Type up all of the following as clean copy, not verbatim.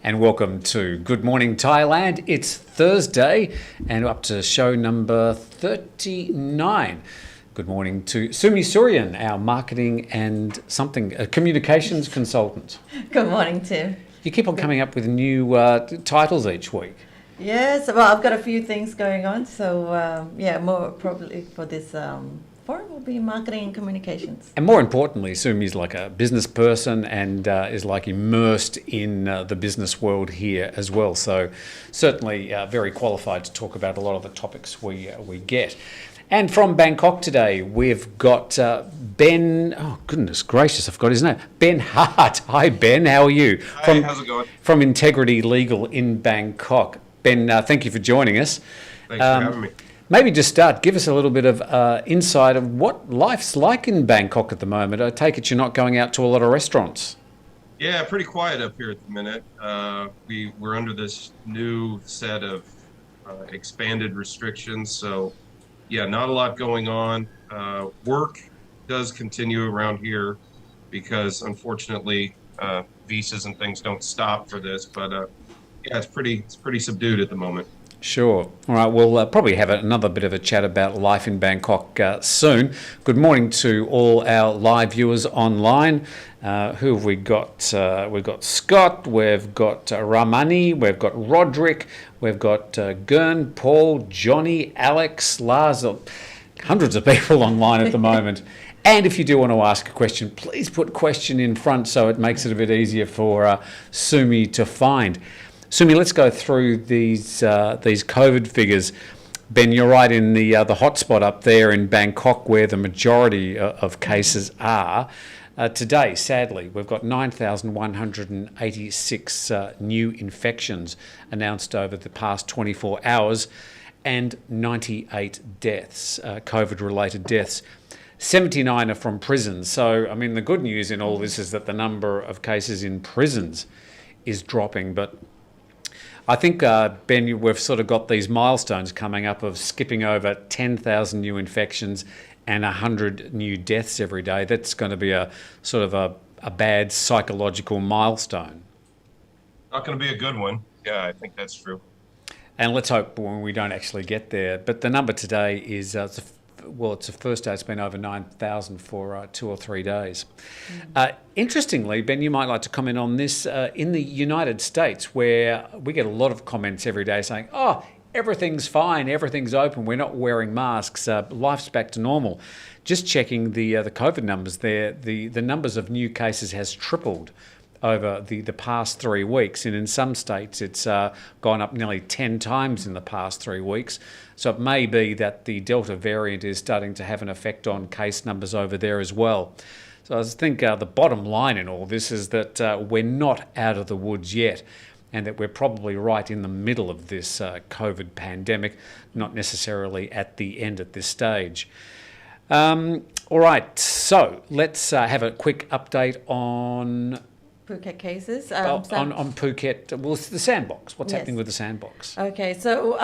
and welcome to Good Morning Thailand. It's Thursday and up to show number 39. Good morning to Sumi Suryan, our marketing and communications consultant. Good morning, Tim. You keep on coming up with new titles each week. Yes, well, I've got a few things going on, so more probably for this forum will be marketing and communications. And more importantly, Sumi's like a business person and is like immersed in the business world here as well. So certainly very qualified to talk about a lot of the topics we get. And from Bangkok today, we've got Ben, oh goodness gracious, I've got his name, Ben Hart. Hi Ben, how are you? Hi, how's it going? From Integrity Legal in Bangkok. Ben, thank you for joining us. Thanks for having me. Maybe just start, give us a little bit of insight of what life's like in Bangkok at the moment. I take it you're not going out to a lot of restaurants. Yeah, pretty quiet up here at the minute. We're under this new set of expanded restrictions, so yeah, not a lot going on. Work does continue around here because unfortunately visas and things don't stop for this, but yeah, it's pretty subdued at the moment. Sure. All right, we'll probably have another bit of a chat about life in Bangkok soon. Good morning to all our live viewers online. Who have we got? We've got Scott, we've got Ramani, we've got Roderick, we've got Gern, Paul, Johnny, Alex, Lars, hundreds of people online at the moment. And if you do want to ask a question, please put question in front so it makes it a bit easier for Sumi to find. Sumi, let's go through these COVID figures. Ben, you're right in the hotspot up there in Bangkok where the majority of cases are. Today, sadly, we've got 9,186 new infections announced over the past 24 hours and 98 deaths, COVID-related deaths. 79 are from prisons. So, I mean, the good news in all this is that the number of cases in prisons is dropping, but I think, Ben, we've sort of got these milestones coming up of skipping over 10,000 new infections and 100 new deaths every day. That's going to be a sort of a bad psychological milestone. Not going to be a good one. Yeah, I think that's true. And let's hope when we don't actually get there. But the number today is, it's the first day it's been over 9,000 for 2 or 3 days. Interestingly, Ben, you might like to comment on this. In the United States, where we get a lot of comments every day saying, oh, everything's fine, everything's open, we're not wearing masks, life's back to normal. Just checking the COVID numbers there, the numbers of new cases has tripled over the past 3 weeks, and in some states it's gone up nearly 10 times in the past 3 weeks. So it may be that the Delta variant is starting to have an effect on case numbers over there as well. So I think the bottom line in all this is that we're not out of the woods yet, and that we're probably right in the middle of this COVID pandemic, not necessarily at the end at this stage. All right, so let's have a quick update on Phuket cases. on Phuket, well, the Sandbox. What's happening with the Sandbox? Okay, so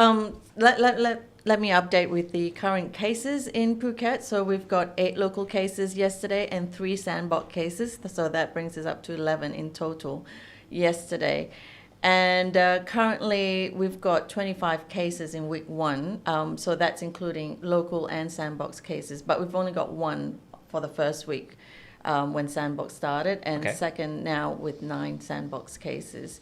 let me update with the current cases in Phuket. So we've got 8 local cases yesterday and 3 Sandbox cases. So that brings us up to 11 in total yesterday. And currently we've got 25 cases in week 1. So that's including local and Sandbox cases. But we've only got 1 for the first week. When Sandbox started, and second now with 9 Sandbox cases.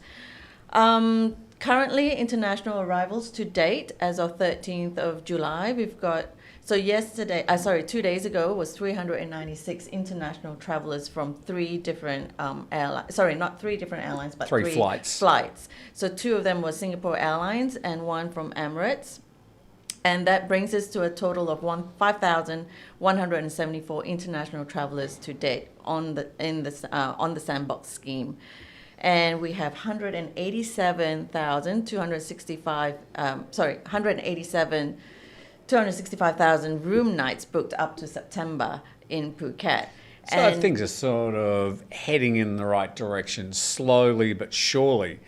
Currently, international arrivals to date, as of 13th of July, we've got, 2 days ago was 396 international travelers from 3 different airlines, not 3 different airlines, but 3 flights. So 2 of them were Singapore Airlines and 1 from Emirates. And that brings us to a total of 5,174 international travelers to date on the Sandbox scheme, and we have 265,000 room nights booked up to September in Phuket. So things are sort of heading in the right direction, slowly but surely.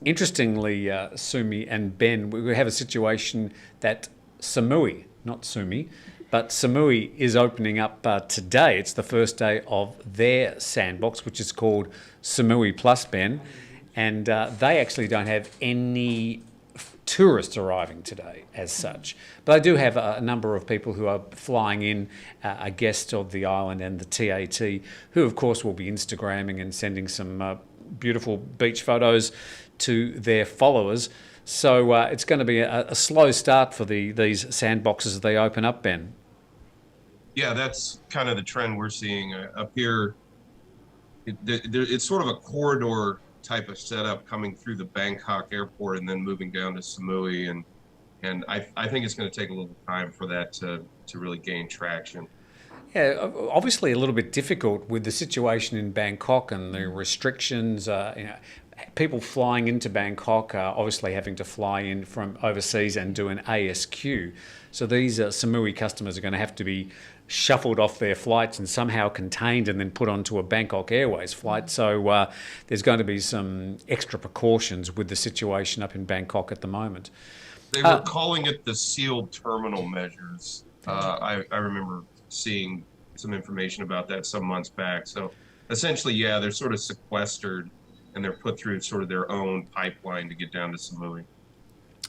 Interestingly, Sumi and Ben, we have a situation that Samui, not Sumi, but Samui is opening up today. It's the first day of their Sandbox, which is called Samui Plus, Ben. and they actually don't have any tourists arriving today as such. But I do have a number of people who are flying in, a guest of the island and the TAT, who of course will be Instagramming and sending some beautiful beach photos to their followers. So it's going to be a slow start for these sandboxes as they open up, Ben. Yeah, that's kind of the trend we're seeing up here. It's sort of a corridor type of setup coming through the Bangkok airport and then moving down to Samui, and I think it's going to take a little time for that to really gain traction. Yeah, obviously a little bit difficult with the situation in Bangkok and the restrictions. People flying into Bangkok are obviously having to fly in from overseas and do an ASQ. So these Samui customers are going to have to be shuffled off their flights and somehow contained and then put onto a Bangkok Airways flight. So there's going to be some extra precautions with the situation up in Bangkok at the moment. They were calling it the sealed terminal measures. I remember seeing some information about that some months back. So essentially, yeah, they're sort of sequestered and they're put through sort of their own pipeline to get down to Samui.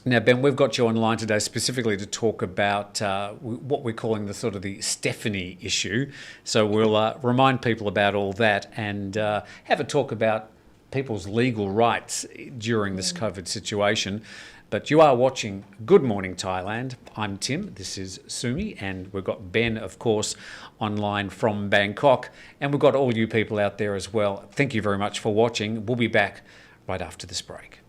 Now, Ben, we've got you online today specifically to talk about what we're calling the sort of the Stephanie issue. So we'll remind people about all that and have a talk about people's legal rights during this COVID situation. But you are watching Good Morning Thailand. I'm Tim, this is Sumi, and we've got Ben, of course, online from Bangkok. And we've got all you people out there as well. Thank you very much for watching. We'll be back right after this break.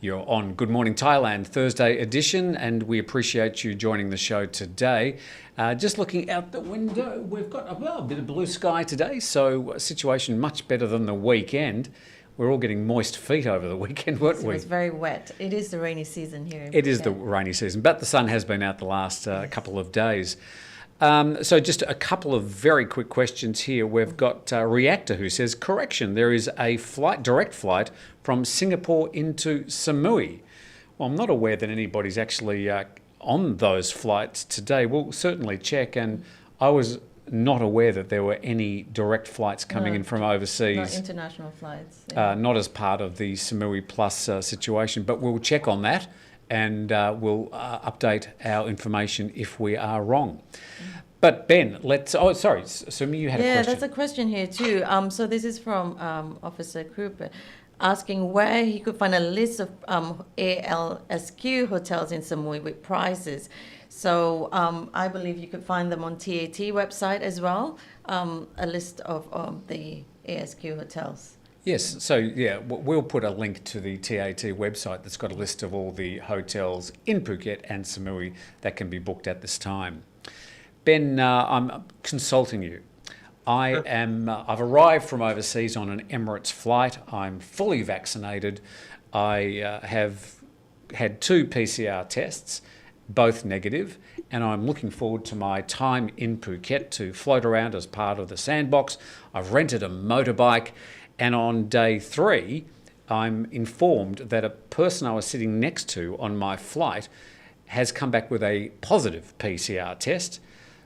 You're on Good Morning Thailand, Thursday edition, and we appreciate you joining the show today. Just looking out the window, we've got a bit of blue sky today, so a situation much better than the weekend. We're all getting moist feet over the weekend, weren't we? It was very wet. It is the rainy season here. It is the rainy season, but the sun has been out the last couple of days. So just a couple of very quick questions here. We've got Reactor who says, correction, there is a direct flight from Singapore into Samui. Well, I'm not aware that anybody's actually on those flights today. We'll certainly check, and I was not aware that there were any direct flights coming in from overseas. Not international flights. Yeah. Not as part of the Samui Plus situation, but we'll check on that. And we'll update our information if we are wrong. But Ben, Sumi, you had a question. Yeah, there's a question here too. So this is from Officer Krupa, asking where he could find a list of ALSQ hotels in Samui with prices. So I believe you could find them on TAT website as well, a list of the ASQ hotels. Yes, so yeah, we'll put a link to the TAT website that's got a list of all the hotels in Phuket and Samui that can be booked at this time. Ben, I'm consulting you. I've arrived from overseas on an Emirates flight. I'm fully vaccinated. I have had 2 PCR tests, both negative, and I'm looking forward to my time in Phuket to float around as part of the Sandbox. I've rented a motorbike. And on day 3, I'm informed that a person I was sitting next to on my flight has come back with a positive PCR test.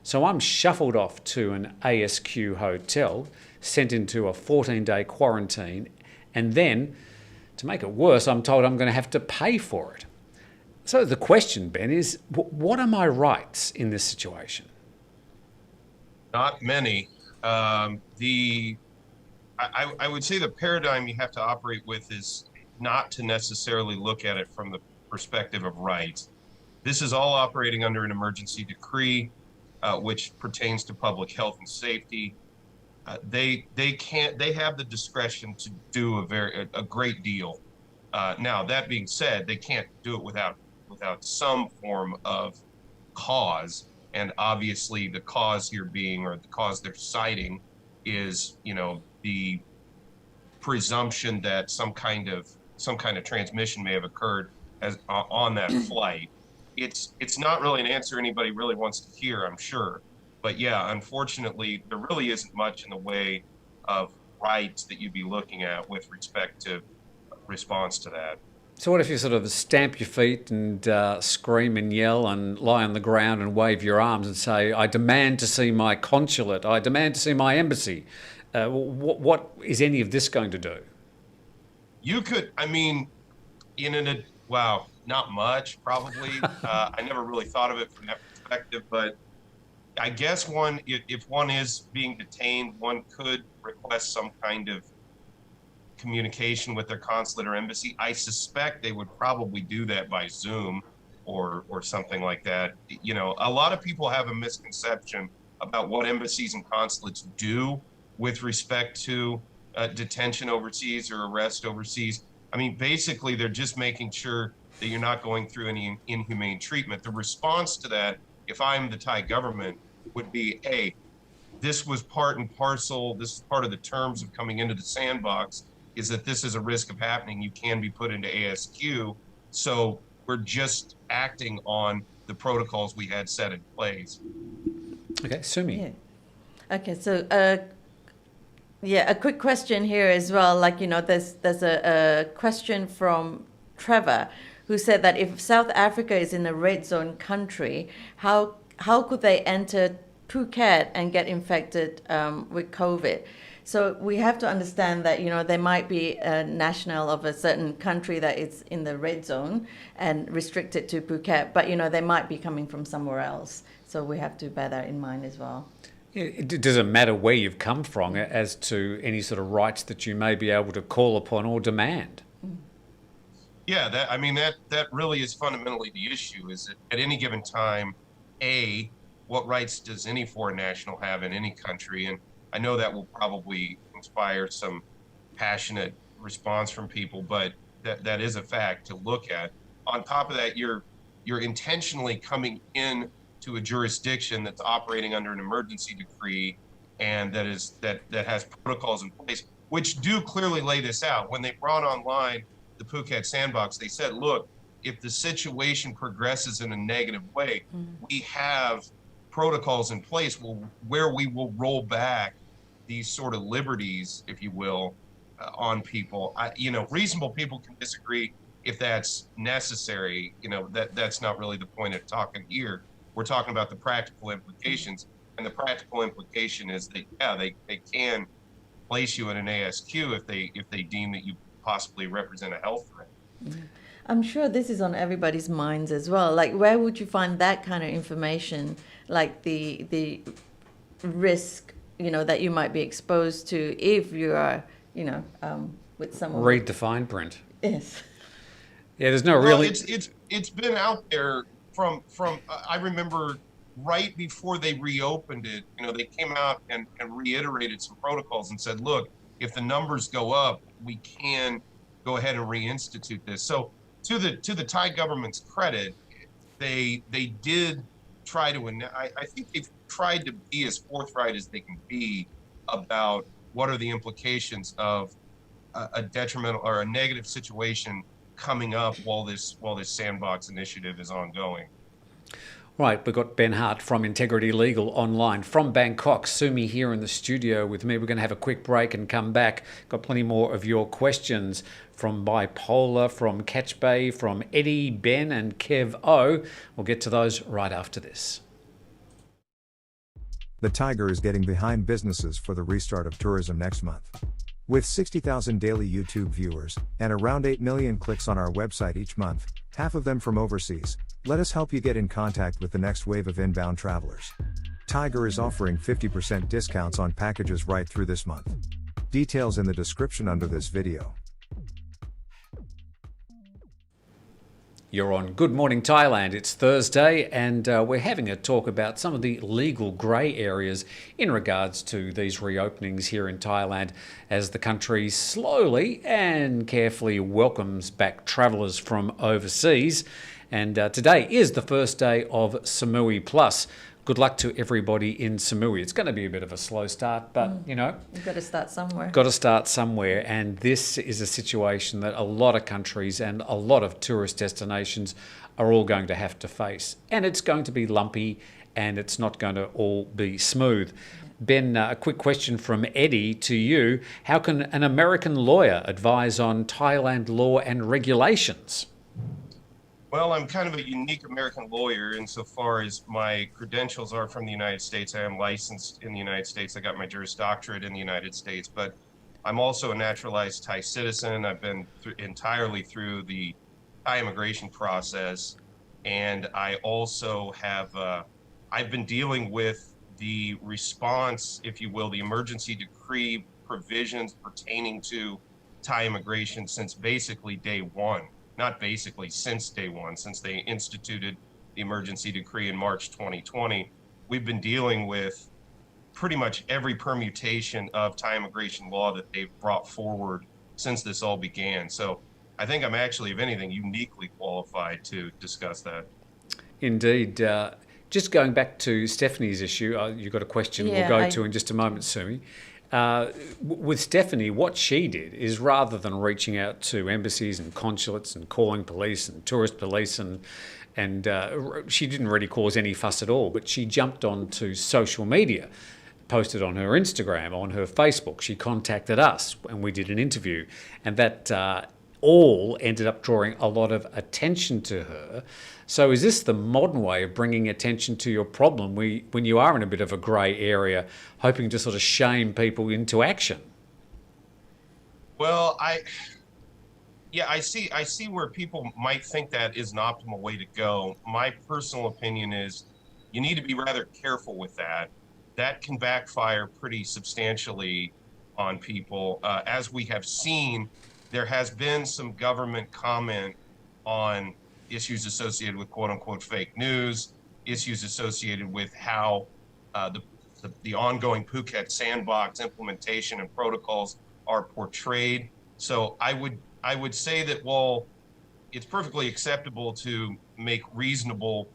So I'm shuffled off to an ASQ hotel, sent into a 14-day quarantine, and then, to make it worse, I'm told I'm going to have to pay for it. So the question, Ben, is what are my rights in this situation? Not many. I would say the paradigm you have to operate with is not to necessarily look at it from the perspective of rights. This is all operating under an emergency decree, which pertains to public health and safety. They have the discretion to do a great deal. Now that being said, they can't do it without some form of cause, and obviously the cause here being, or the cause they're citing, is the presumption that some kind of transmission may have occurred as on that flight. It's not really an answer anybody really wants to hear, I'm sure. But yeah, unfortunately, there really isn't much in the way of rights that you'd be looking at with respect to response to that. So what if you sort of stamp your feet and scream and yell and lie on the ground and wave your arms and say, I demand to see my consulate, I demand to see my embassy? What is any of this going to do? You could, wow, not much, probably. I never really thought of it from that perspective, but I guess if one is being detained, one could request some kind of communication with their consulate or embassy. I suspect they would probably do that by Zoom or something like that. A lot of people have a misconception about what embassies and consulates do with respect to detention overseas or arrest overseas. Basically, they're just making sure that you're not going through any inhumane treatment. The response to that, if I'm the Thai government, would be, hey, this was part and parcel, this is part of the terms of coming into the sandbox, is that this is a risk of happening. You can be put into ASQ. So we're just acting on the protocols we had set in place. Okay, Sumi. Yeah. Okay, so a quick question here as well. There's a question from Trevor, who said that if South Africa is in a red zone country, how could they enter Phuket and get infected with COVID? So we have to understand that, they might be a national of a certain country that is in the red zone and restricted to Phuket, but, they might be coming from somewhere else. So we have to bear that in mind as well. Yeah, it doesn't matter where you've come from as to any sort of rights that you may be able to call upon or demand. Yeah, that really is fundamentally the issue, is that at any given time, what rights does any foreign national have in any country? And I know that will probably inspire some passionate response from people, but that is a fact to look at. On top of that, you're intentionally coming in to a jurisdiction that's operating under an emergency decree, and that has protocols in place, which do clearly lay this out. When they brought online the Phuket Sandbox, they said, look, if the situation progresses in a negative way, we have protocols in place where we will roll back these sort of liberties, if you will, on people. Reasonable people can disagree if that's necessary. That's not really the point of talking here. We're talking about the practical implications, and the practical implication is that they can place you in an ASQ if they deem that you possibly represent a health threat. Yeah. I'm sure this is on everybody's minds as well. Like, where would you find that kind of information, like the risk, that you might be exposed to if you are, with someone? Read the fine print. Yes. Yeah, there's no really. Well, it's been out there from I remember right before they reopened it. They came out and reiterated some protocols and said, look, if the numbers go up, we can go ahead and reinstitute this. So to the Thai government's credit, they did try to, I think they've tried to be as forthright as they can be about what are the implications of a detrimental or a negative situation coming up while this sandbox initiative is ongoing. Right, we've got Ben Hart from Integrity Legal online from Bangkok. Sumi here in the studio with me. We're going to have a quick break and come back. Got plenty more of your questions from Bipolar, from Catch Bay, from Eddie, Ben and Kev O. We'll get to those right after this. The Thaiger is getting behind businesses for the restart of tourism next month. With 60,000 daily YouTube viewers and around 8 million clicks on our website each month, half of them from overseas, let us help you get in contact with the next wave of inbound travelers. Thaiger is offering 50% discounts on packages right through this month. Details in the description under this video. You're on Good Morning Thailand. It's Thursday and we're having a talk about some of the legal grey areas in regards to these reopenings here in Thailand as the country slowly and carefully welcomes back travellers from overseas. And today is the first day of Samui Plus. Good luck to everybody in Samui. It's going to be a bit of a slow start, but you know, You've got to start somewhere. got to start somewhere. And this is a situation that a lot of countries and a lot of tourist destinations are all going to have to face. And it's going to be lumpy and it's not going to all be smooth. Ben, a quick question from Eddie to you. How can an American lawyer advise on Thailand law and regulations? Well, I'm kind of a unique American lawyer insofar as my credentials are from the United States. I am licensed in the United States. I got my Juris Doctorate in the United States, but I'm also a naturalized Thai citizen. I've been entirely through the Thai immigration process, and I also have, I've been dealing with the response, if you will, the emergency decree provisions pertaining to Thai immigration since basically day one. Not basically, since day one, since they instituted the emergency decree in March 2020, we've been dealing with pretty much every permutation of Thai immigration law that they've brought forward since this all began. So I think I'm actually, if anything, uniquely qualified to discuss that. Indeed. Just going back to Stephanie's issue, you've got a question we'll go to in just a moment, Sumi. With Stephanie, what she did is rather than reaching out to embassies and consulates and calling police and tourist police and she didn't really cause any fuss at all, but she jumped onto social media, posted on her Instagram, on her Facebook. She contacted us and we did an interview, and that all ended up drawing a lot of attention to her. So is this the modern way of bringing attention to your problem when you are in a bit of a grey area, hoping to sort of shame people into action? Well, I see where people might think that is an optimal way to go. My personal opinion is you need to be rather careful with that. That can backfire pretty substantially on people. As we have seen, there has been some government comment on issues associated with quote unquote fake news, issues associated with how the ongoing Phuket Sandbox implementation and protocols are portrayed. So I would say that while it's perfectly acceptable to make reasonable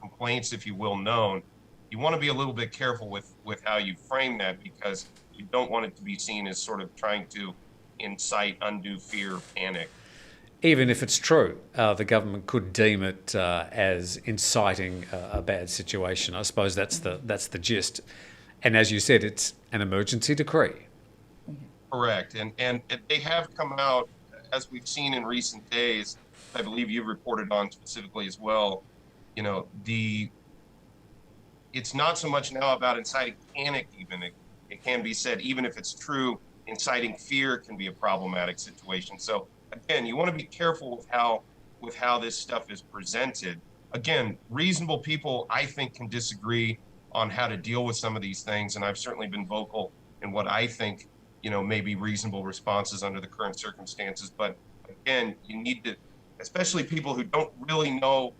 complaints, if you will, known, you want to be a little bit careful with how you frame that, because you don't want it to be seen as sort of trying to incite undue fear or panic. Even if it's true, the government could deem it as inciting a bad situation. I suppose that's the gist. And as you said, it's an emergency decree. Correct. And they have come out, as we've seen in recent days, I believe you reported on specifically as well, you know, it's not so much now about inciting panic even. It can be said, even if it's true, inciting fear can be a problematic situation. So again, you want to be careful with how this stuff is presented. Again, reasonable people, I think, can disagree on how to deal with some of these things, and I've certainly been vocal in what I think, you know, may be reasonable responses under the current circumstances. But again, you need to, especially people who don't really know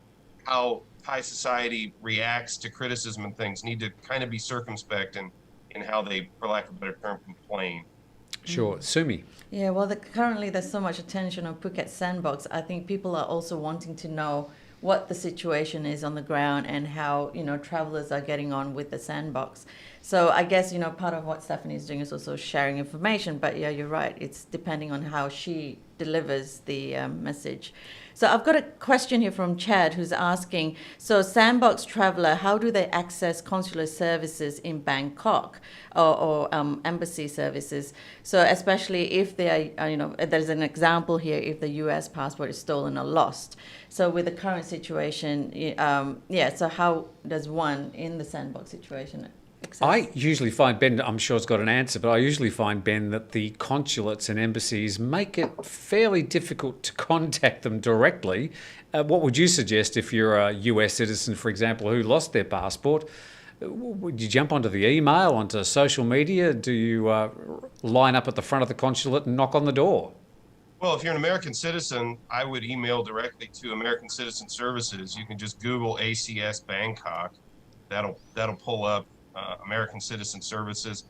how Thai society reacts to criticism and things, need to kind of be circumspect in how they, for lack of a better term, complain. Sure. Sumi. Yeah, well, currently there's so much attention on Phuket Sandbox. I think people are also wanting to know what the situation is on the ground and how, you know, travelers are getting on with the sandbox. So I guess, you know, part of what Stephanie is doing is also sharing information. But yeah, you're right. It's depending on how she delivers the message. So I've got a question here from Chad who's asking, so Sandbox traveler, how do they access consular services in Bangkok or embassy services? So especially if they are, you know, there's an example here, if the US passport is stolen or lost. So with the current situation, so how does one in the Sandbox situation access? I usually find, Ben, I'm sure it's got an answer, but I usually find, Ben, that the consulates and embassies make it fairly difficult to contact them directly. What would you suggest if you're a US citizen, for example, who lost their passport? Do you jump onto the email, onto social media? Do you line up at the front of the consulate and knock on the door? Well, if you're an American citizen, I would email directly to American Citizen Services. You can just Google ACS Bangkok. That'll pull up American Citizen Services.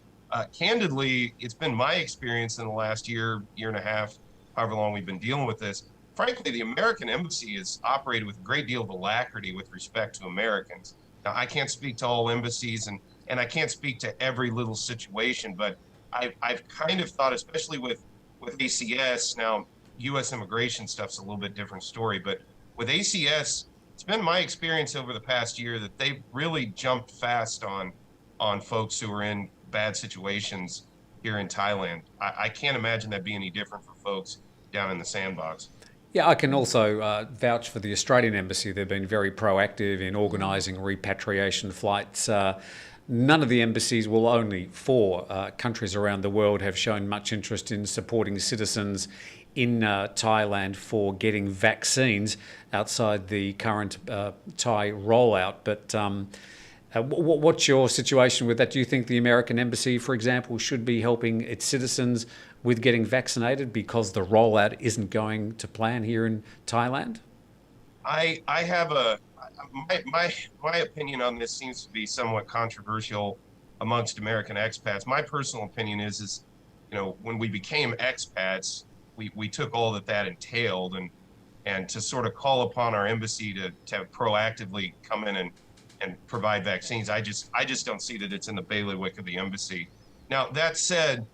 Candidly, it's been my experience in the last year and a half, however long we've been dealing with this. Frankly, the American embassy has operated with a great deal of alacrity with respect to Americans. Now, I can't speak to all embassies and I can't speak to every little situation, but I've kind of thought, especially with ACS, now U.S. immigration stuff's a little bit different story, but with ACS, it's been my experience over the past year that they've really jumped fast on folks who are in bad situations here in Thailand. I can't imagine that being any different for folks down in the Sandbox. Yeah, I can also vouch for the Australian Embassy. They've been very proactive in organising repatriation flights. None of the embassies, well, only 4 countries around the world have shown much interest in supporting citizens in Thailand for getting vaccines outside the current Thai rollout. But what's your situation with that? Do you think the American Embassy, for example, should be helping its citizens with getting vaccinated because the rollout isn't going to plan here in Thailand? I have my opinion on this seems to be somewhat controversial amongst American expats. My personal opinion is when we became expats, we took all that entailed, and to sort of call upon our embassy to proactively come in and provide vaccines. I just don't see that it's in the bailiwick of the embassy. Now, that said,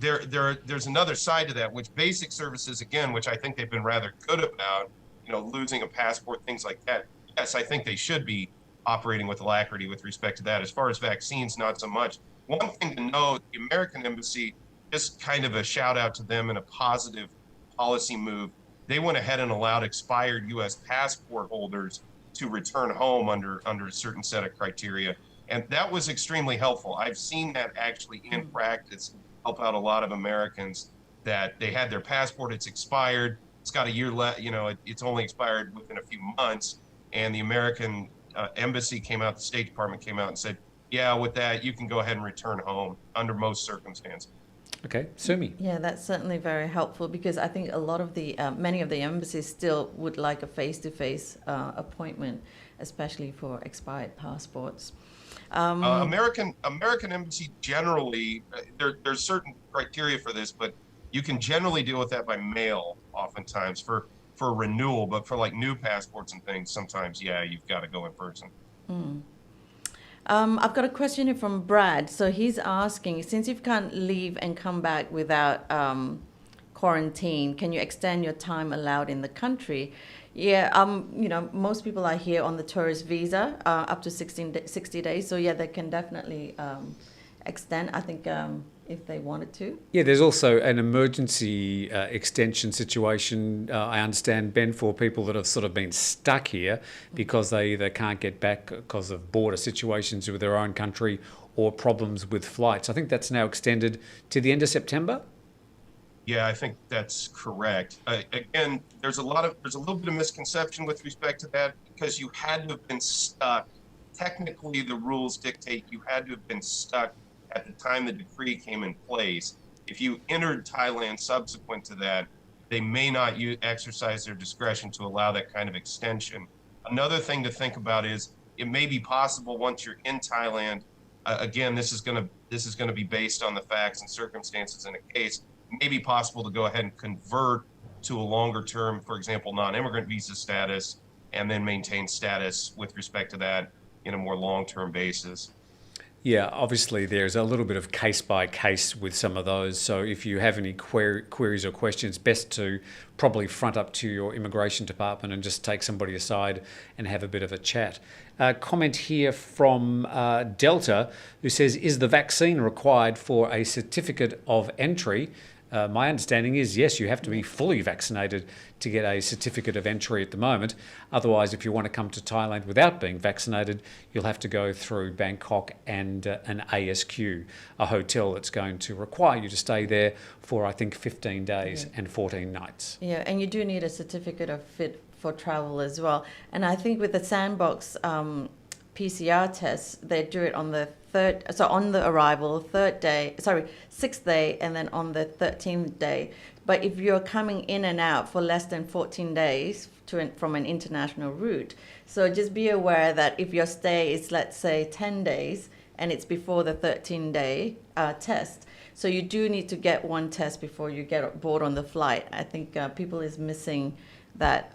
there's another side to that, which basic services, again, which I think they've been rather good about, losing a passport, things like that. Yes, I think they should be operating with alacrity with respect to that. As far as vaccines, not so much. One thing to know, the American Embassy, just kind of a shout out to them in a positive policy move. They went ahead and allowed expired U.S. passport holders to return home under a certain set of criteria. And that was extremely helpful. I've seen that actually in practice help out a lot of Americans that they had their passport, it's expired, it's got a year left, it's only expired within a few months. And the American embassy came out, the State Department came out and said, yeah, with that, you can go ahead and return home under most circumstances. Okay, Sumi. Yeah, that's certainly very helpful because I think a lot of the, many of the embassies still would like a face-to-face appointment, especially for expired passports. American embassy generally, there's certain criteria for this, but you can generally deal with that by mail oftentimes for renewal, but for like new passports and things, sometimes, yeah, you've got to go in person. I've got a question here from Brad. So he's asking, since you can't leave and come back without quarantine, can you extend your time allowed in the country? Yeah, most people are here on the tourist visa up to 60 days. So yeah, they can definitely extend, I think, if they wanted to. Yeah, there's also an emergency extension situation, I understand, Ben, for people that have sort of been stuck here because they either can't get back because of border situations with their own country or problems with flights. I think that's now extended to the end of September. Yeah, I think that's correct. Again, there's a little bit of misconception with respect to that because you had to have been stuck. Technically, the rules dictate you had to have been stuck at the time the decree came in place. If you entered Thailand subsequent to that, they may not exercise their discretion to allow that kind of extension. Another thing to think about is it may be possible once you're in Thailand. Again, this is going to be based on the facts and circumstances in a case. It may be possible to go ahead and convert to a longer term, for example, non-immigrant visa status, and then maintain status with respect to that in a more long-term basis. Yeah, obviously there's a little bit of case by case with some of those. So if you have any queries or questions, best to probably front up to your immigration department and just take somebody aside and have a bit of a chat. Comment here from Delta, who says, is the vaccine required for a certificate of entry? My understanding is, yes, you have to be fully vaccinated to get a certificate of entry at the moment. Otherwise, if you want to come to Thailand without being vaccinated, you'll have to go through Bangkok and an ASQ, a hotel that's going to require you to stay there for, I think, 15 days and 14 nights. Yeah, and you do need a certificate of fit for travel as well. And I think with the Sandbox PCR tests, they do it on the on the arrival, sixth day, and then on the 13th day. But if you're coming in and out for less than 14 days from an international route, so just be aware that if your stay is, let's say, 10 days and it's before the 13-day test, so you do need to get one test before you get aboard on the flight. I think people is missing that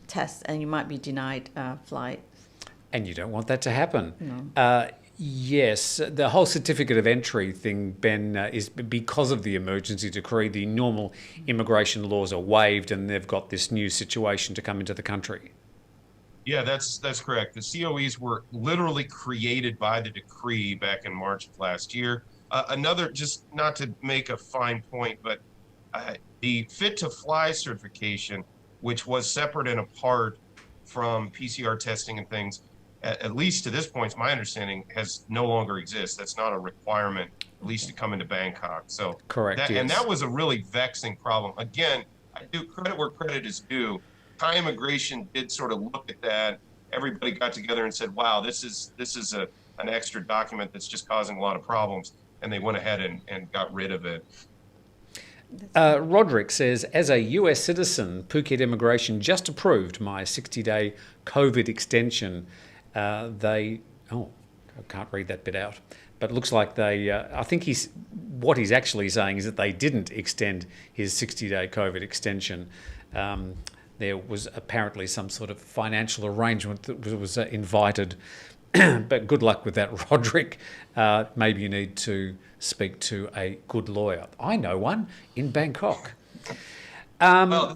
test, and you might be denied flight. And you don't want that to happen. No. Yes, the whole certificate of entry thing, Ben, is because of the emergency decree. The normal immigration laws are waived, and they've got this new situation to come into the country. Yeah, that's correct. The COEs were literally created by the decree back in March of last year. Another, just not to make a fine point, but the Fit to Fly certification, which was separate and apart from PCR testing and things, at least to this point, it's my understanding, has no longer exists. That's not a requirement, at least to come into Bangkok. So correct, yes. And that was a really vexing problem. Again, I do credit where credit is due. Thai immigration did sort of look at that. Everybody got together and said, wow, this is an extra document that's just causing a lot of problems. And they went ahead and got rid of it. Roderick says, as a US citizen, Phuket Immigration just approved my 60-day COVID extension. I can't read that bit out, but it looks like I think what he's actually saying is that they didn't extend his 60-day COVID extension. There was apparently some sort of financial arrangement that was invited, but good luck with that, Roderick. Maybe you need to speak to a good lawyer. I know one in Bangkok. Well,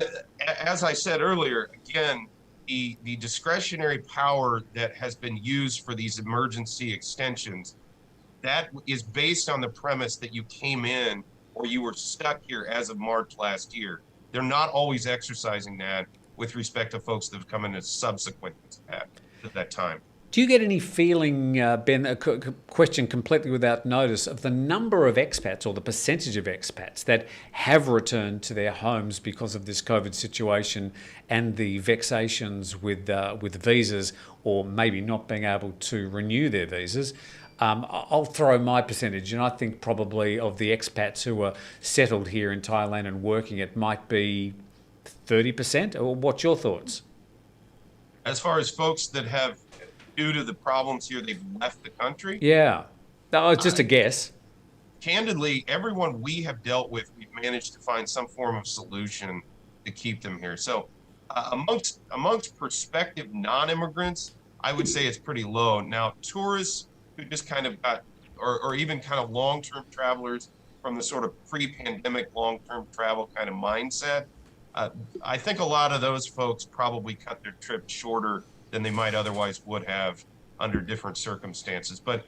as I said earlier, again, the discretionary power that has been used for these emergency extensions, that is based on the premise that you came in or you were stuck here as of March last year. They're not always exercising that with respect to folks that have come in as subsequent to that time. Do you get any feeling, Ben, a question completely without notice, of the number of expats or the percentage of expats that have returned to their homes because of this COVID situation and the vexations with visas, or maybe not being able to renew their visas? I'll throw my percentage, and I think probably of the expats who are settled here in Thailand and working, it might be 30%. Or what's your thoughts? As far as folks that have, due to the problems here, they've left the country? Yeah. No, it's just a guess. Candidly, everyone we have dealt with, we've managed to find some form of solution to keep them here. So amongst prospective non-immigrants, I would say it's pretty low. Now, tourists who just kind of got, or even kind of long-term travelers from the sort of pre-pandemic long-term travel kind of mindset, I think a lot of those folks probably cut their trip shorter than they might otherwise would have under different circumstances. But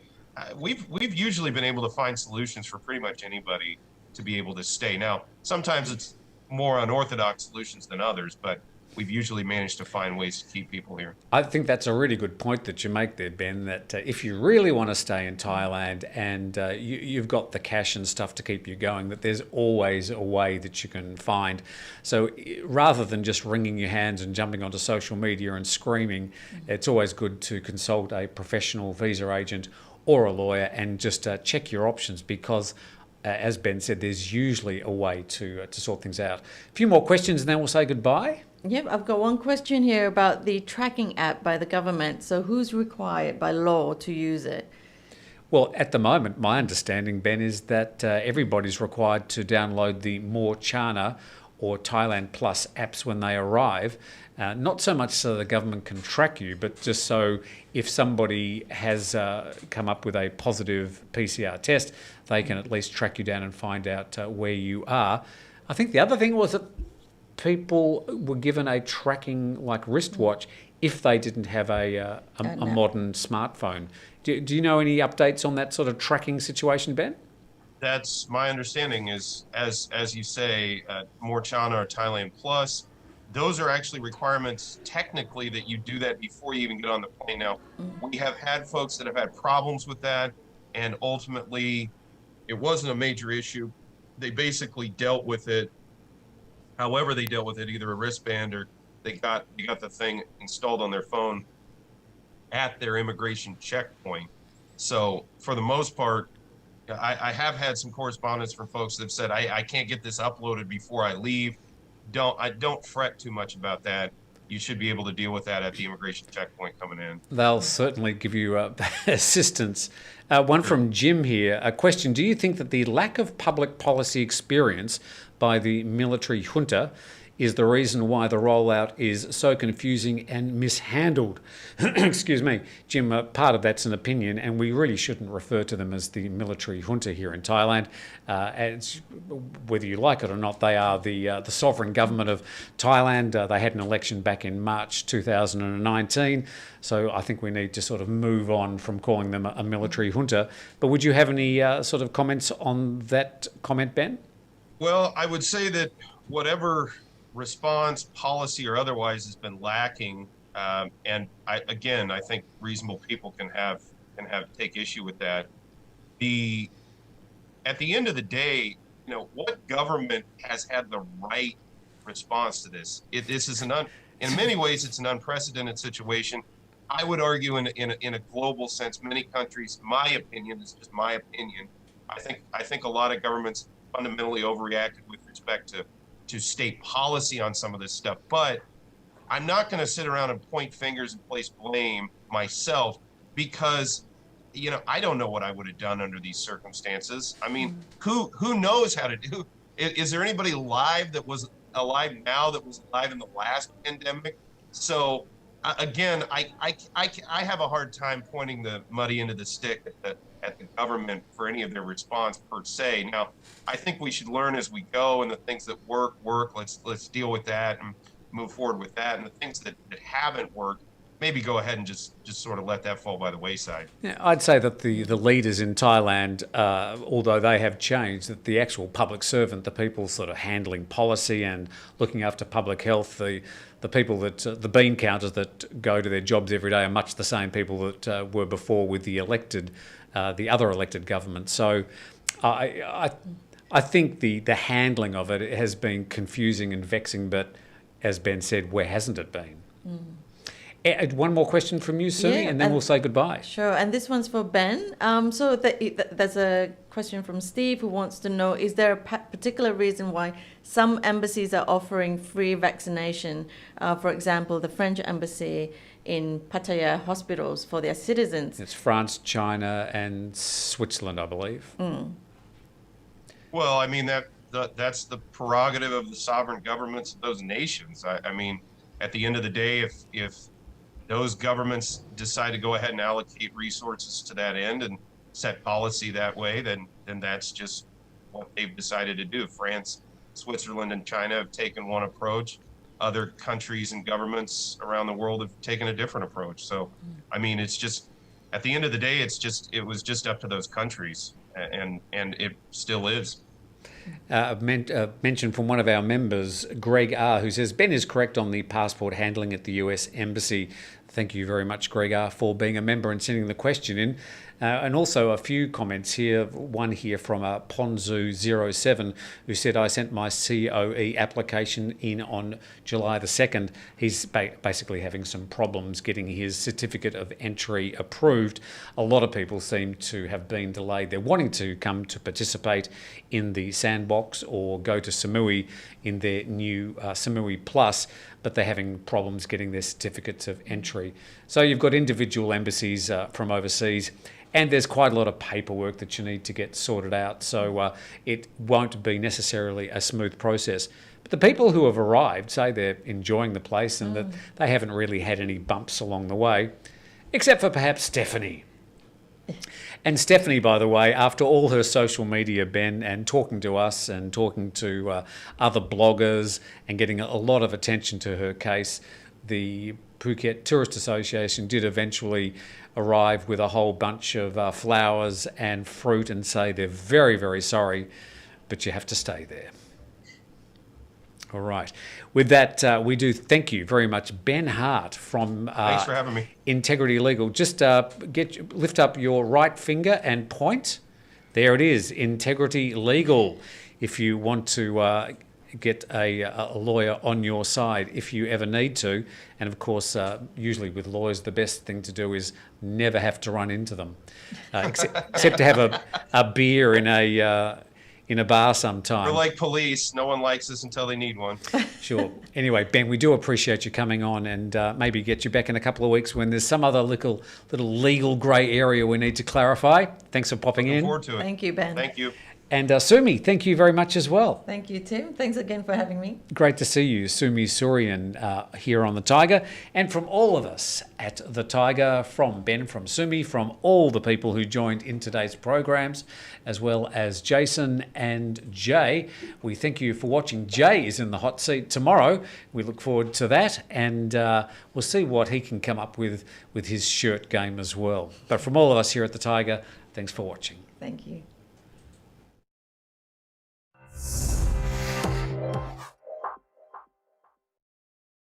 we've usually been able to find solutions for pretty much anybody to be able to stay. Now, sometimes it's more unorthodox solutions than others, but we've usually managed to find ways to keep people here. I think that's a really good point that you make there, Ben, that if you really want to stay in Thailand and you've got the cash and stuff to keep you going, that there's always a way that you can find. So rather than just wringing your hands and jumping onto social media and screaming, it's always good to consult a professional visa agent or a lawyer and just check your options, because as Ben said, there's usually a way to sort things out. A few more questions and then we'll say goodbye. Yep, I've got one question here about the tracking app by the government. So who's required by law to use it? Well, at the moment, my understanding, Ben, is that everybody's required to download the More Chana or Thailand Plus apps when they arrive. Not so much so the government can track you, but just so if somebody has come up with a positive PCR test, they can at least track you down and find out where you are. I think the other thing was that people were given a tracking like wristwatch if they didn't have a modern smartphone. Do you know any updates on that sort of tracking situation, Ben? That's my understanding is, as you say, More Chana or Thailand Plus, those are actually requirements technically that you do that before you even get on the plane. Now, we have had folks that have had problems with that, and ultimately it wasn't a major issue. They basically dealt with it however they dealt with it, either a wristband or they got the thing installed on their phone. at their immigration checkpoint. So for the most part, I have had some correspondence from folks that have said, I can't get this uploaded before I leave. Don't fret too much about that. You should be able to deal with that at the immigration checkpoint coming in. They'll certainly give you assistance. One from Jim here. A question: do you think that the lack of public policy experience by the military junta is the reason why the rollout is so confusing and mishandled? Excuse me, Jim, part of that's an opinion, and we really shouldn't refer to them as the military junta here in Thailand. Whether you like it or not, they are the sovereign government of Thailand. They had an election back in March 2019, so I think we need to sort of move on from calling them a military junta. But would you have any sort of comments on that comment, Ben? Well, I would say that whatever response, policy or otherwise, has been lacking, and I think reasonable people can take issue with that. At the end of the day, what government has had the right response to this? In many ways, it's an unprecedented situation. I would argue in a global sense, many countries, my opinion is just my opinion, I think a lot of governments fundamentally overreacted with respect to state policy on some of this stuff. But I'm not going to sit around and point fingers and place blame myself, because I don't know what I would have done under these circumstances. I mean, who knows how to do? Is there anybody alive that was alive now that was alive in the last pandemic? So again, I have a hard time pointing the muddy end of the stick at the government for any of their response per se. Now, I think we should learn as we go, and the things that work. Let's deal with that and move forward with that. And the things that haven't worked, maybe go ahead and just sort of let that fall by the wayside. Yeah, I'd say that the leaders in Thailand, although they have changed, that the actual public servant, the people sort of handling policy and looking after public health, the people that, the bean counters that go to their jobs every day are much the same people that were before with the other elected government. So I think the handling of it has been confusing and vexing, but as Ben said, where hasn't it been? One more question from you, Sumi, and then we'll say goodbye. Sure, and this one's for Ben. So there's a question from Steve who wants to know, is there a particular reason why some embassies are offering free vaccination? For example, the French embassy in Pattaya hospitals for their citizens. It's France, China, and Switzerland, I believe. Well, I mean, that's the prerogative of the sovereign governments of those nations. I mean, at the end of the day, if those governments decide to go ahead and allocate resources to that end and set policy that way, then that's just what they've decided to do. France, Switzerland, and China have taken one approach. Other countries and governments around the world have taken a different approach. So, I mean, it's just, at the end of the day, it was just up to those countries, and it still is. Mention from one of our members, Greg R., who says, Ben is correct on the passport handling at the US Embassy. Thank you very much, Greg R., for being a member and sending the question in. And also a few comments here. One here from Ponzu07, who said, I sent my COE application in on July the 2nd. He's basically having some problems getting his certificate of entry approved. A lot of people seem to have been delayed. They're wanting to come to participate in the Sandbox or go to Samui in their new Samui Plus, but they're having problems getting their certificates of entry. So you've got individual embassies from overseas, and there's quite a lot of paperwork that you need to get sorted out. So it won't be necessarily a smooth process. But the people who have arrived say they're enjoying the place and that they haven't really had any bumps along the way, except for perhaps Stephanie. And Stephanie, by the way, after all her social media, Ben, and talking to us and talking to other bloggers and getting a lot of attention to her case, the Phuket Tourist Association did eventually arrive with a whole bunch of flowers and fruit and say they're very, very sorry, but you have to stay there. All right. With that, we do thank you very much, Ben Hart from Thanks for having me. Integrity Legal. Just lift up your right finger and point. There it is, Integrity Legal. If you want to get a lawyer on your side if you ever need to. And of course, usually with lawyers, the best thing to do is never have to run into them, except to have a beer in a bar sometime. We're like police. No one likes us until they need one. Sure. Anyway, Ben, we do appreciate you coming on, and maybe get you back in a couple of weeks when there's some other little legal grey area we need to clarify. Thanks for popping in. Looking forward to it. Thank you, Ben. Thank you. And Sumi, thank you very much as well. Thank you, Tim. Thanks again for having me. Great to see you, Sumi Surian, here on the Thaiger. And from all of us at the Thaiger, from Ben, from Sumi, from all the people who joined in today's programs, as well as Jason and Jay, we thank you for watching. Jay is in the hot seat tomorrow. We look forward to that, and we'll see what he can come up with his shirt game as well. But from all of us here at the Thaiger, thanks for watching. Thank you.